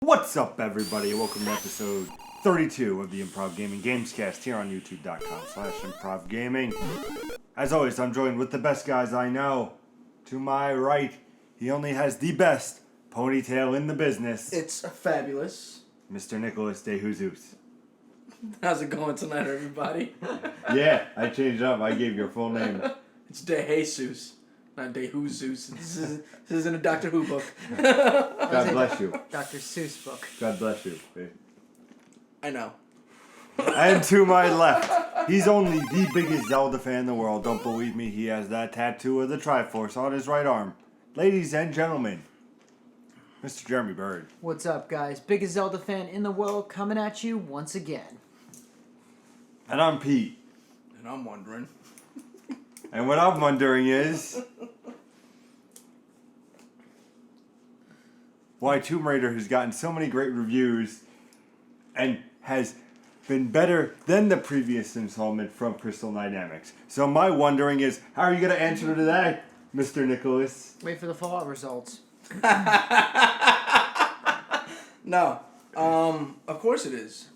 What's up, everybody? Welcome to episode 32 of the Improv Gaming Gamescast here on youtube.com/improvgaming. As always, I'm joined with the best guys I know. To my right, he only has the best ponytail in the business. It's fabulous. Mr. Nicholas De Jesus. How's it going tonight, everybody? Yeah, I changed up. I gave your full name. It's De Jesus, not De Jesus. This isn't a Doctor Who book. God bless you. Dr. Seuss book. God bless you. I know. And to my left, he's only the biggest Zelda fan in the world. Don't believe me, he has that tattoo of the Triforce on his right arm. Ladies and gentlemen, Mr. Jeremy Bird. What's up, guys? Biggest Zelda fan in the world coming at you once again. And I'm Pete. And I'm wondering. And what I'm wondering is why Tomb Raider has gotten so many great reviews and has been better than the previous installment from Crystal Dynamics. So my wondering is, how are you going to answer to that, Mr. Nicholas? Wait for the Fallout results. No. Of course it is.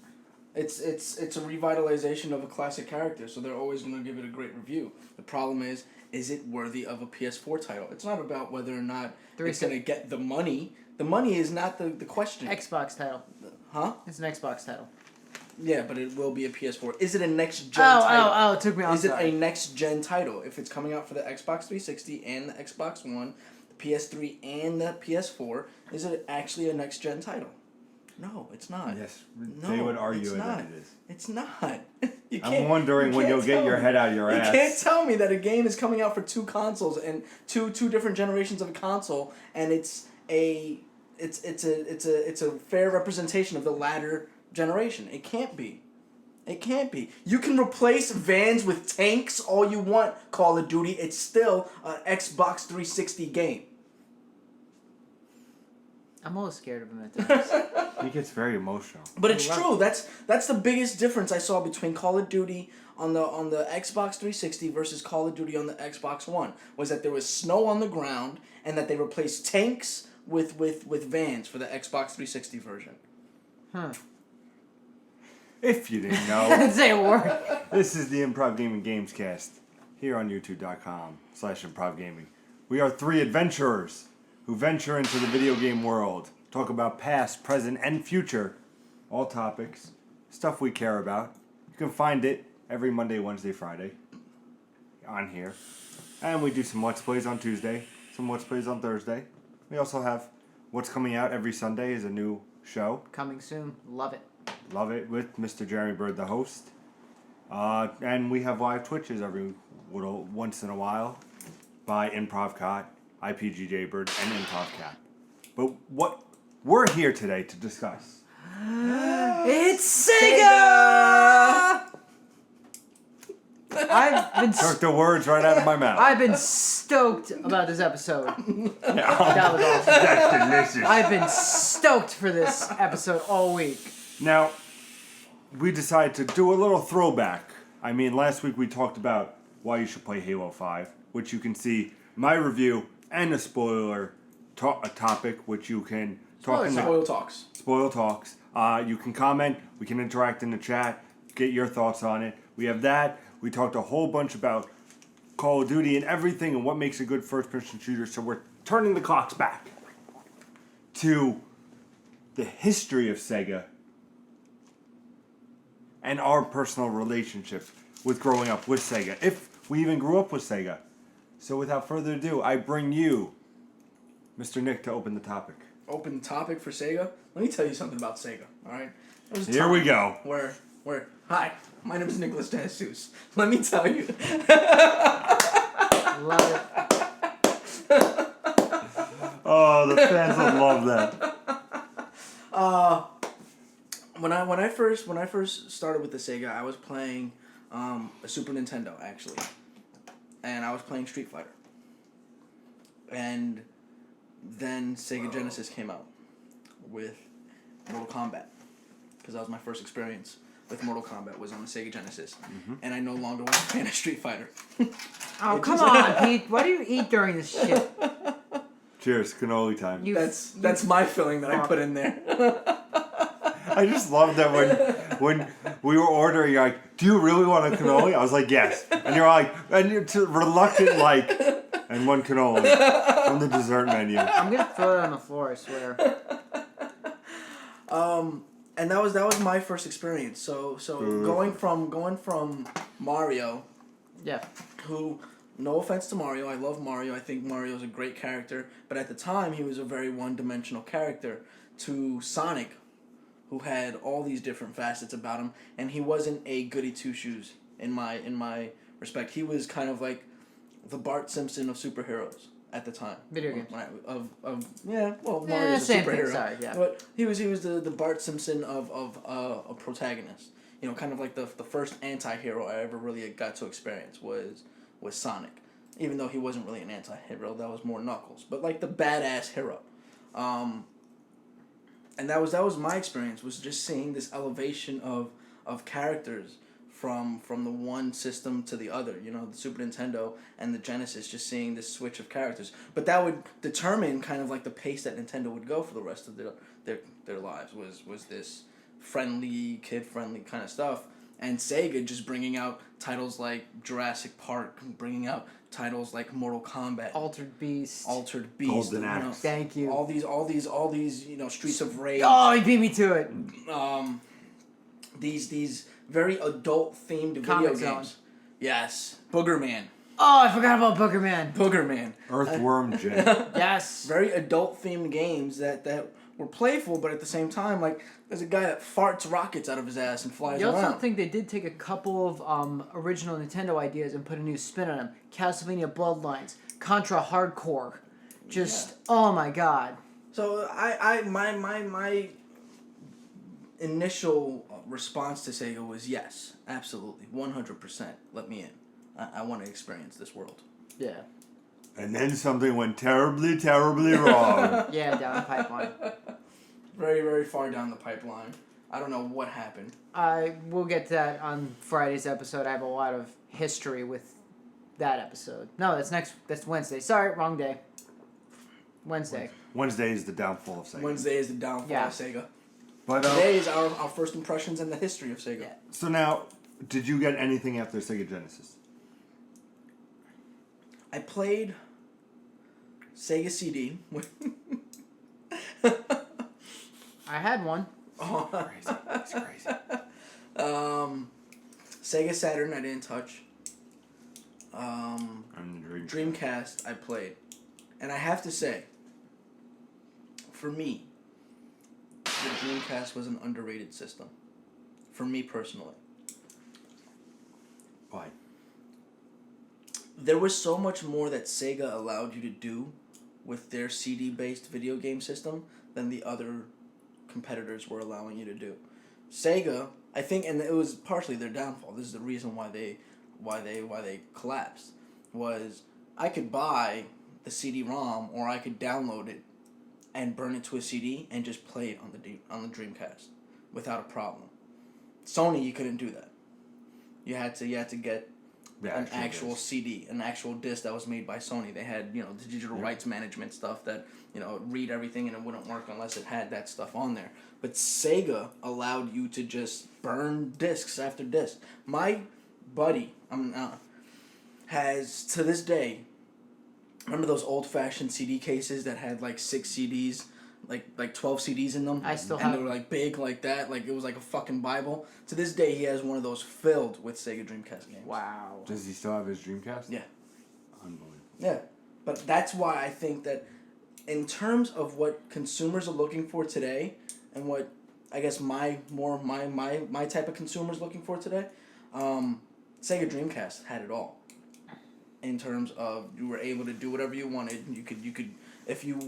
It's a revitalization of a classic character, so they're always going to give it a great review. The problem is it worthy of a PS4 title? It's not about whether or not it's going to get the money. The money is not the question. Xbox title. Huh? It's an Xbox title. Yeah, but it will be a PS4. Is it a next-gen title? It took me off. Is it a next-gen title? If it's coming out for the Xbox 360 and the Xbox One, the PS3 and the PS4, is it actually a next-gen title? No, it's not. Yes, No, they would argue it's that not. it is. It's not. I'm wondering when you'll get your head out of your ass. You can't tell me that a game is coming out for two consoles and two different generations of a console, and it's a fair representation of the latter generation. It can't be. It can't be. You can replace vans with tanks all you want, Call of Duty. It's still an Xbox 360 game. I'm always scared of him at times. He gets very emotional. But it's true. That's the biggest difference I saw between Call of Duty on the Xbox 360 versus Call of Duty on the Xbox One, was that there was snow on the ground and that they replaced tanks with vans for the Xbox 360 version. Huh. If you didn't know, Didn't say a word. this is the Improv Gaming Gamescast here on youtube.com/improvgaming. We are three adventurers who venture into the video game world, talk about past, present, and future, all topics, stuff we care about. You can find it every Monday, Wednesday, Friday on here. And we do some Let's Plays on Tuesday, some Let's Plays on Thursday. We also have what's coming out every Sunday is a new show. Coming soon. Love it. Love it, with Mr. Jeremy Bird, the host. And we have live Twitches once in a while by Improv Cot, IPGJ Bird, and Improv Cap. But what we're here today to discuss. It's Sega! Took the words right out of my mouth. I've been stoked about this episode. That was awesome. That's delicious. I've been stoked for this episode all week. Now, we decided to do a little throwback. I mean, last week we talked about why you should play Halo 5, which you can see my review and a spoiler a topic, which you can talk in the Spoil talks. You can comment. We can interact in the chat. Get your thoughts on it. We have that. We talked a whole bunch about Call of Duty and everything and what makes a good first-person shooter. So we're turning the clocks back to the history of Sega and our personal relationships with growing up with Sega, if we even grew up with Sega. So without further ado, I bring you, Mr. Nick, to open the topic. Open topic for Sega? Let me tell you something about Sega, alright? Here we go. Hi, my name is Nicholas De Jesus. Let me tell you. Love it. Oh, the fans will love that. When I first started with the Sega, I was playing a Super Nintendo, actually. And I was playing Street Fighter. And then Sega Genesis came out with Mortal Kombat. Because that was my first experience with Mortal Kombat, was on the Sega Genesis. Mm-hmm. And I no longer was a fan of Street Fighter. Oh, come on, Pete. What do you eat during this shit? Cheers, cannoli time. That's my filling that I put in there. I just love that when we were ordering, you're like, "Do you really want a cannoli?" I was like, "Yes," and you're like, and you're reluctant like, and one cannoli from the dessert menu. I'm gonna throw it on the floor, I swear. And that was my first experience. So going from Mario, Yeah. who, no offense to Mario, I love Mario. I think Mario's a great character, but at the time he was a very one-dimensional character, to Sonic, who had all these different facets about him, and he wasn't a goody two-shoes in my respect. He was kind of like the Bart Simpson of superheroes at the time. Video games. Mario's a same thing, superhero. sorry, yeah. But he was the Bart Simpson of a protagonist. You know, kind of like the first anti-hero I ever really got to experience was Sonic. Even though he wasn't really an anti-hero, that was more Knuckles. But like the badass hero. And that was my experience, was just seeing this elevation of characters from the one system to the other, you know, the Super Nintendo and the Genesis, just seeing this switch of characters. But that would determine kind of like the pace that Nintendo would go for the rest of their lives, was this friendly, kid-friendly kind of stuff. And Sega just bringing out titles like Jurassic Park, bringing out titles like Mortal Kombat, Altered Beast. Golden Axe. Thank you. All these, you know, Streets of Rage. Oh, he beat me to it. These very adult themed video Comic games. Zone. Yes, Booger Man. Oh, I forgot about Booger Man. Booger Man. Earthworm Jim. Yes. Very adult themed games that were playful, but at the same time, like, there's a guy that farts rockets out of his ass and flies You also around. think they did take a couple of original Nintendo ideas and put a new spin on them. Castlevania Bloodlines, Contra Hardcore. Just, oh my god. So my initial response to Sega was yes, absolutely, 100%. Let me in. I want to experience this world. Yeah. And then something went terribly, terribly wrong. Yeah, down the pipeline. Very, very far down the pipeline. I don't know what happened. We'll get to that on Friday's episode. I have a lot of history with that episode. No, that's Wednesday. Sorry, wrong day. Wednesday. Wednesday is the downfall of Sega. Wednesday is the downfall of Sega. But Today is our first impressions in the history of Sega. Yeah. so now, did you get anything after Sega Genesis? I played Sega CD. I had one. Crazy. It's crazy. Sega Saturn I didn't touch. And the Dreamcast I played. And I have to say, for me, the Dreamcast was an underrated system. For me personally. Why? There was so much more that Sega allowed you to do with their CD-based video game system than the other competitors were allowing you to do. Sega, I think, and it was partially their downfall. This is the reason why they collapsed. Was I could buy the CD-ROM or I could download it and burn it to a CD and just play it on the Dreamcast without a problem. Sony, you couldn't do that. You had to get an actual disc. CD, an actual disc that was made by Sony. They had, you know, the digital rights management stuff that, you know, read everything and it wouldn't work unless it had that stuff on there. But Sega allowed you to just burn discs after disc. My buddy has, to this day, remember those old-fashioned CD cases that had like 6 CDs, like 12 CDs in them? I still and have. they were like big like that, like it was like a fucking Bible. To this day, he has one of those filled with Sega Dreamcast games. Wow. Does he still have his Dreamcast? Yeah. Unbelievable. Yeah, but that's why I think that in terms of what consumers are looking for today, and what I guess my type of consumer is looking for today, Sega Dreamcast had it all. In terms of you were able to do whatever you wanted. You could if you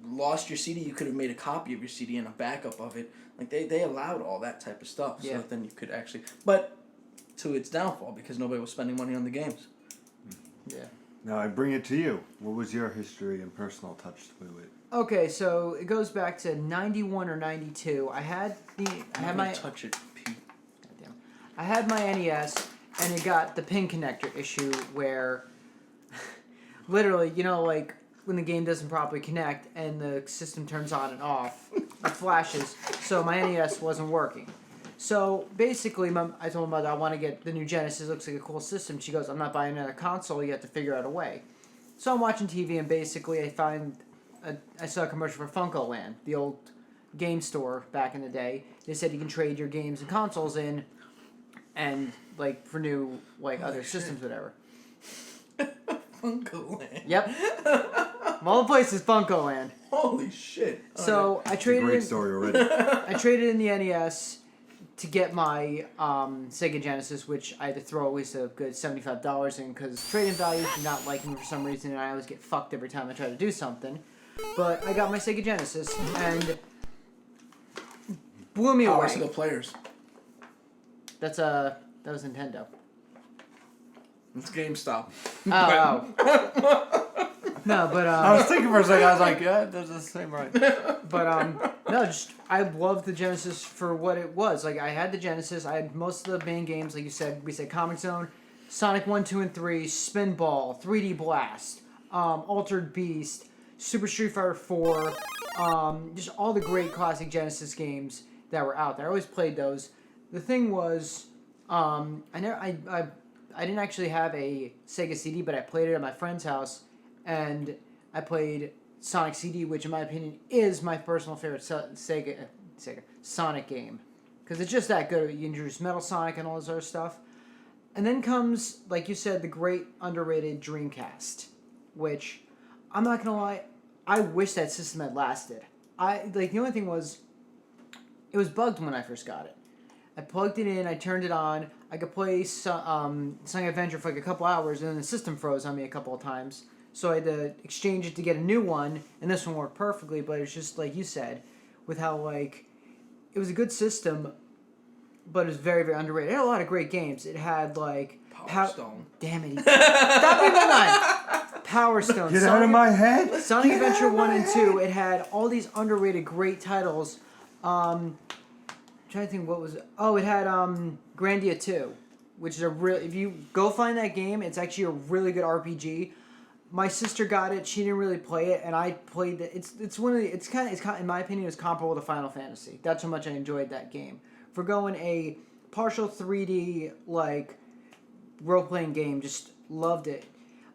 lost your CD, you could have made a copy of your CD and a backup of it. Like they allowed all that type of stuff. So Yeah. that then you could actually, but to its downfall because nobody was spending money on the games. Yeah. Now I bring it to you. What was your history and personal touch with it? Okay, so it goes back to 91 or 92. I had my touch it, Pete. Goddamn. I had my NES, and it got the pin connector issue where, literally, you know, like when the game doesn't properly connect and the system turns on and off. with flashes, so my NES wasn't working. So basically, I told my mother I want to get the new Genesis. It looks like a cool system. She goes, "I'm not buying another console. You have to figure out a way." So I'm watching TV, and basically I saw a commercial for Funko Land, the old game store back in the day. They said you can trade your games and consoles in, and like for new other systems, whatever. Funko Land. Yep. Of all the places, Funko Land. Holy shit. So I traded Great in, story already. I traded in the NES to get my Sega Genesis, which I had to throw at least a good $75 in because trade-in values do not like me for some reason, and I always get fucked every time I try to do something. But I got my Sega Genesis and blew me away. Power to the players. That was Nintendo. It's GameStop. Oh. No, but I was thinking for a second. I was like, yeah, that's the same, right? But no, just I loved the Genesis for what it was. Like I had the Genesis, I had most of the main games, like you said. We said Comic Zone, Sonic 1, 2, and 3, Spinball, 3D Blast, Altered Beast, Super Street Fighter 4, just all the great classic Genesis games that were out there. I always played those. The thing was, I didn't actually have a Sega CD, but I played it at my friend's house, and I played Sonic CD, which in my opinion is my personal favorite Sega Sonic game, because it's just that good. You introduce Metal Sonic and all this other stuff, and then comes, like you said, the great underrated Dreamcast, which I'm not gonna lie, I wish that system had lasted. The only thing was, it was bugged when I first got it. I plugged it in, I turned it on, I could play Sonic Adventure for like a couple hours, and then the system froze on me a couple of times. So I had to exchange it to get a new one, and this one worked perfectly, but it's just like you said, with how it was a good system, but it was very, very underrated. It had a lot of great games. It had Power Stone. Damn it. Stop me line. Power Stone. Get out of my head. Sonic Adventure 1 and 2, it had all these underrated great titles. I'm trying to think what was it. Oh, it had Grandia 2, which is if you go find that game, it's actually a really good RPG. My sister got it. She didn't really play it, and I played it. It's one of the. It's kind of in my opinion, it's comparable to Final Fantasy. That's how much I enjoyed that game. For going a partial 3D role playing game, just loved it.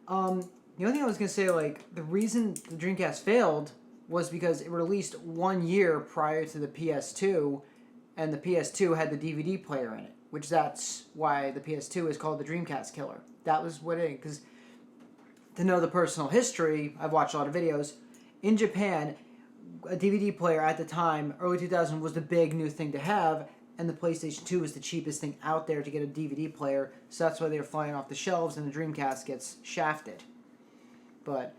The only thing I was gonna say, the reason the Dreamcast failed was because it released 1 year prior to the PS2, and the PS2 had the DVD player in it, which that's why the PS2 is called the Dreamcast Killer. That was what it, because to know the personal history, I've watched a lot of videos. In Japan, a DVD player at the time, early 2000, was the big new thing to have, and the PlayStation 2 was the cheapest thing out there to get a DVD player, so that's why they were flying off the shelves and the Dreamcast gets shafted. But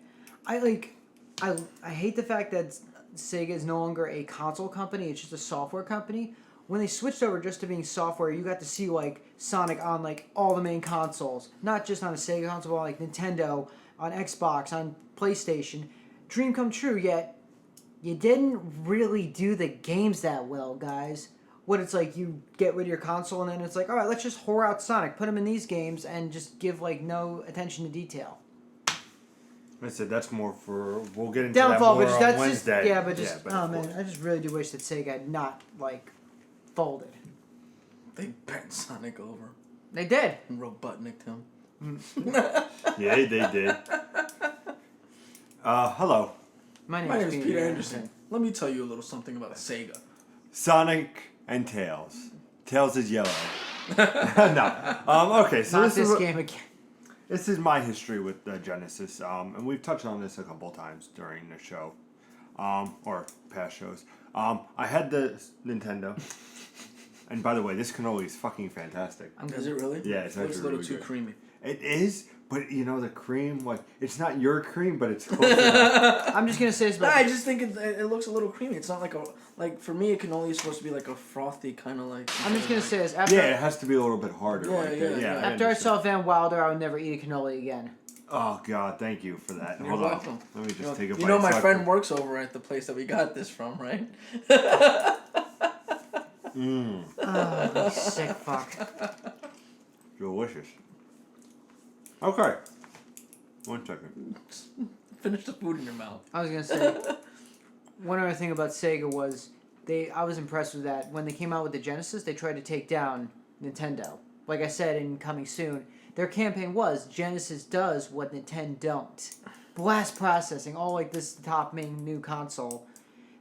I hate the fact that Sega is no longer a console company, it's just a software company. When they switched over just to being software, you got to see Sonic on all the main consoles, not just on a Sega console, but Nintendo, on Xbox, on PlayStation. Dream come true, yet you didn't really do the games that well, guys. What it's you get rid of your console and then it's all right, let's just whore out Sonic, put him in these games, and just give no attention to detail. I said that's more for. We'll get into Downfall, that more but on that's Wednesday. just oh man, I just really do wish that Sega had not folded. They bent Sonic over. They did. And Robotnik'd him. Yeah, they did. Hello. My name is Peter Anderson. Let me tell you a little something about Sega. Sonic and Tails. Tails is yellow. No. Okay, so Not this game again. This is my history with the Genesis, and we've touched on this a couple times during the show, or past shows. I had the Nintendo, and by the way, this cannoli is fucking fantastic. Is it really? Yeah, it's actually a little really too good. creamy. It is, but the cream, it's not your cream, but it's close enough. I'm just gonna say this, I just think it looks a little creamy. It's not for me, it can only supposed to be a frothy kind of I'm just gonna say this. Yeah, it has to be a little bit harder. Yeah. After I saw Van Wilder, I would never eat a cannoli again. Oh God, thank you for that. You're Hold welcome. on. Let me just take a bite. You know, my friend works over at the place that we got this from, right? Oh, you sick fuck. Delicious. Okay. 1 second. Finish the food in your mouth. I was gonna say, one other thing about Sega was I was impressed with that. When they came out with the Genesis, they tried to take down Nintendo. Like I said in Coming Soon, their campaign was Genesis does what Nintendo don't. Blast processing, all like this top main new console.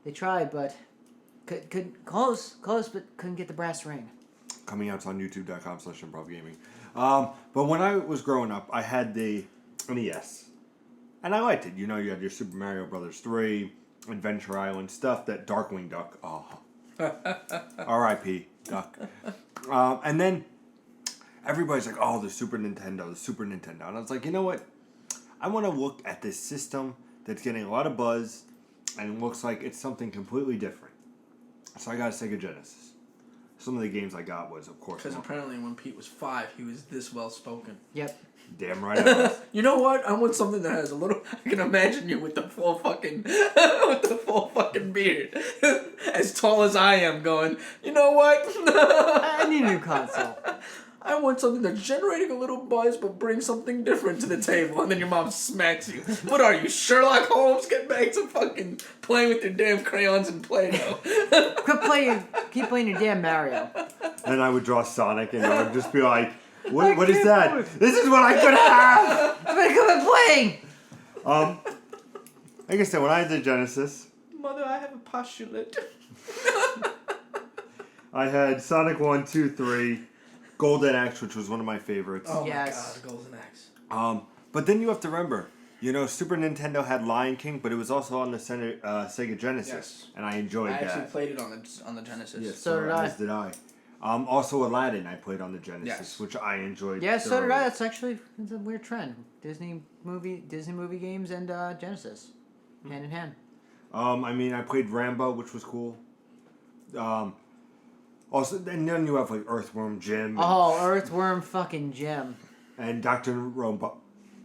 They tried, but could close, but couldn't get the brass ring. Coming out on youtube.com/improvgaming. But when I was growing up, I had the NES. And I liked it. You know, you had your Super Mario Brothers 3, Adventure Island, stuff that Darkwing Duck. Oh. R.I.P. Duck. And then everybody's like, oh, the Super Nintendo. And I was like, you know what? I want to look at this system that's getting a lot of buzz and looks like it's something completely different. So I got a Sega Genesis. Some of the games I got was, of course... Because apparently when Pete was 5, he was this well-spoken. Yep. Damn right I was. You know what? I want something that has a little... I can imagine you with the full fucking beard. As tall as I am going, you know what? I need a new console. I want something that's generating a little buzz but brings something different to the table. And then your mom smacks you. What are you, Sherlock Holmes? Get back to fucking playing with your damn crayons and Play-Doh. Keep playing your damn Mario. Then I would draw Sonic and I would just be like, what is that? This is what I could have! I'm gonna come and playing! Like I said, when I had the Genesis, Mother, I have a postulate. I had Sonic 1, 2, 3, Golden Axe, which was one of my favorites. Oh Yes. my god, Golden Axe. But then you have to remember, you know, Super Nintendo had Lion King, but it was also on the Sega Genesis, Yes. and I enjoyed I that. actually played it on the Genesis. Yes, So did I. As did I. Also, Aladdin I played on the Genesis, Yes. which I enjoyed. Yeah, so did thoroughly. I. That's actually it's a weird trend. Disney movie games and Genesis, hand in hand. I mean, I played Rambo, which was cool. Also, and then you have like Earthworm Jim. Oh, Earthworm fucking Jim. And Dr.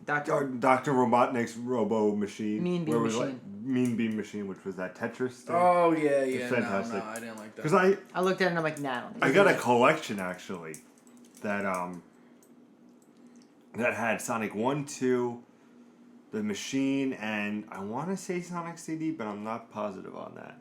Doctor Robotnik's Robo Machine. Mean Bean where it was, Machine. Like, Mean Bean Machine, which was that Tetris thing. Oh, yeah. It's fantastic. No, I didn't like that. Because I looked at it and I'm like, nah, I don't think I it's got a good. collection actually that had Sonic 1, 2, the Machine, and I want to say Sonic CD, but I'm not positive on that.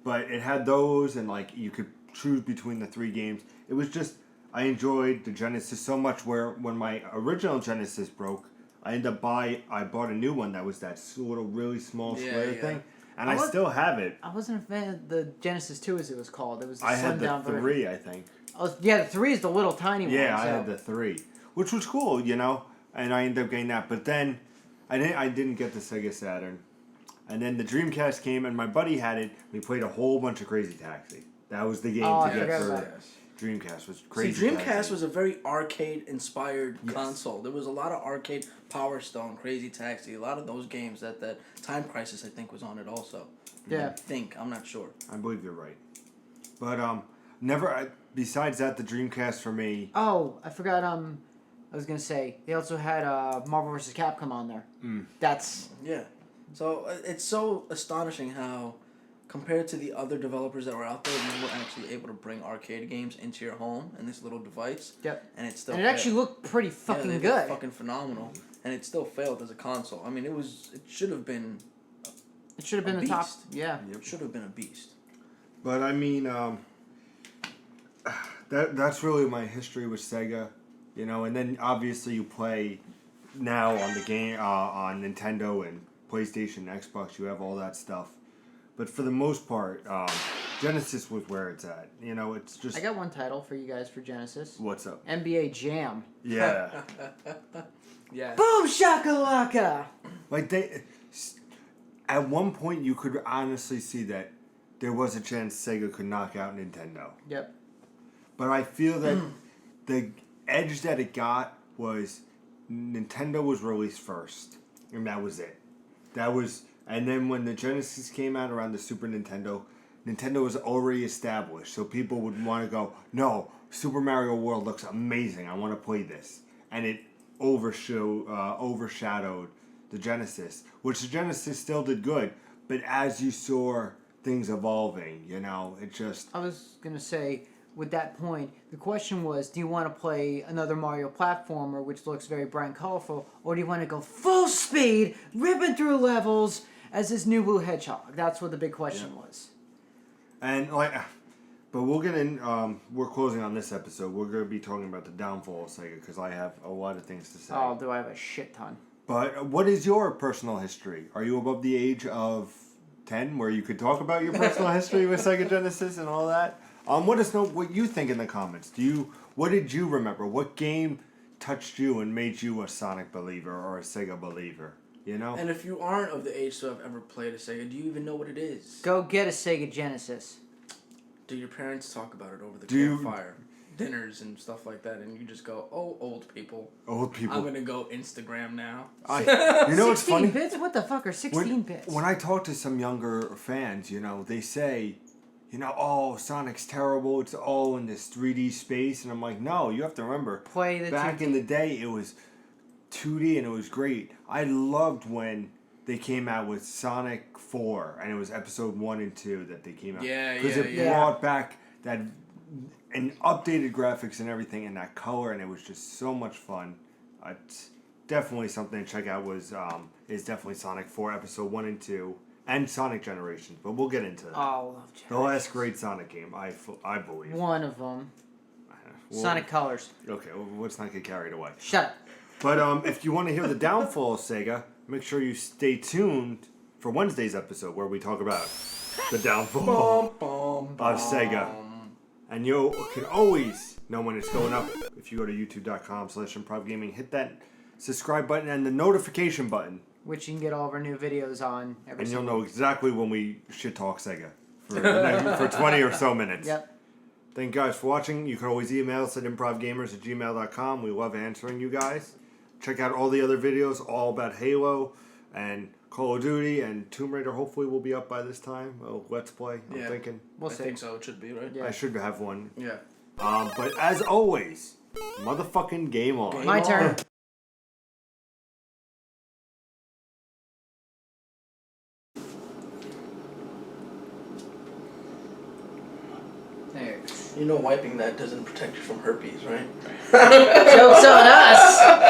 But it had those, and like you could choose between the 3 games. It was just, I enjoyed the Genesis so much where when my original Genesis broke, I bought a new one that was that little really small square thing. And I still have it. I wasn't a fan of the Genesis 2 as it was called. It was the I slimmed had the down 3, version. I think. Oh, yeah, the 3 is the little tiny one. Yeah, I so. had the 3, which was cool, you know, and I ended up getting that. But then I didn't get the Sega Saturn, and then the Dreamcast came, and my buddy had it. We played a whole bunch of Crazy Taxi. That was the game Oh, I to get forgot for about it. Dreamcast. Was Crazy See, Dreamcast Taxi. was a very arcade-inspired Yes. console. There was a lot of arcade, Power Stone, Crazy Taxi, a lot of those games that Time Crisis, I think, was on it also. Yeah. I think. I'm not sure. I believe you're right, but never. Besides that, the Dreamcast for me. Oh, I forgot. I was gonna say they also had Marvel vs. Capcom on there. That's Yeah. So it's so astonishing how, compared to the other developers that were out there, you were actually able to bring arcade games into your home in this little device. yep. And it still And it actually looked pretty fucking they good. looked fucking phenomenal. And it still failed as a console. I mean, it should have been It should have been a the top. beast. Yeah. It should have been a beast. But I mean, that's really my history with Sega, you know. And then obviously you play now on the game on Nintendo and PlayStation, Xbox. You have all that stuff. But for the most part, Genesis was where it's at. You know, it's just. I got one title for you guys for Genesis. What's up? NBA Jam. Yeah. Yeah. Boom shakalaka. Like at one point you could honestly see that there was a chance Sega could knock out Nintendo. Yep. But I feel that the edge that it got was Nintendo was released first, and that was it. And then when the Genesis came out around the Super Nintendo, Nintendo was already established, so people would want to go, no, Super Mario World looks amazing, I want to play this. And it overshadowed the Genesis, which the Genesis still did good, but as you saw things evolving, you know, it just... I was gonna say, with that point, the question was, do you want to play another Mario platformer, which looks very bright and colorful, or do you want to go full speed, ripping through levels, as this new blue hedgehog? That's what the big question was. And but we'll get in. We're closing on this episode. We're going to be talking about the downfall of Sega because I have a lot of things to say. Oh, do I have a shit ton? But what is your personal history? Are you above the age of 10 where you could talk about your personal history with Sega Genesis and all that? Let us know what you think in the comments. What did you remember? What game touched you and made you a Sonic believer or a Sega believer? You know? And if you aren't of the age to have ever played a Sega, do you even know what it is? Go get a Sega Genesis. Do your parents talk about it over the campfire? Dinners and stuff like that, and you just go, "Oh, old people. Old people. I'm gonna go Instagram now." You know what's funny? 16 bits? What the fuck are 16 bits? When I talk to some younger fans, they say, oh, Sonic's terrible. It's all in this 3D space, and I'm like, no, you have to remember. Play the back 2D. in the day, it was 2D and it was great. I loved when they came out with Sonic 4, and it was episode 1 and 2 that they came out. Because it brought back that and updated graphics and everything and that color, and it was just so much fun. It's definitely something to check out. Is definitely Sonic 4 episode 1 and 2 and Sonic Generations, but we'll get into that. Oh, I love Generations. The last great Sonic game, I believe. One of them. Well, Sonic Colors. Okay, well, let's not get carried away. Shut up. But if you want to hear the downfall of Sega, make sure you stay tuned for Wednesday's episode where we talk about the downfall of Sega. And you can always know when it's going up if you go to youtube.com/improvgaming. Hit that subscribe button and the notification button. Which you can get all of our new videos on every And you'll single know exactly when we shit talk Sega for 20 or so minutes. Yep. Thank you guys for watching. You can always email us at improvgamers@gmail.com. We love answering you guys. Check out all the other videos all about Halo and Call of Duty and Tomb Raider. Hopefully will be up by this time. Let's play. I'm thinking. We'll I see. think so. It should be, right? Yeah. I should have one. Yeah. But as always, motherfucking game on. My turn. There. You know, wiping that doesn't protect you from herpes, right? Joke's on us!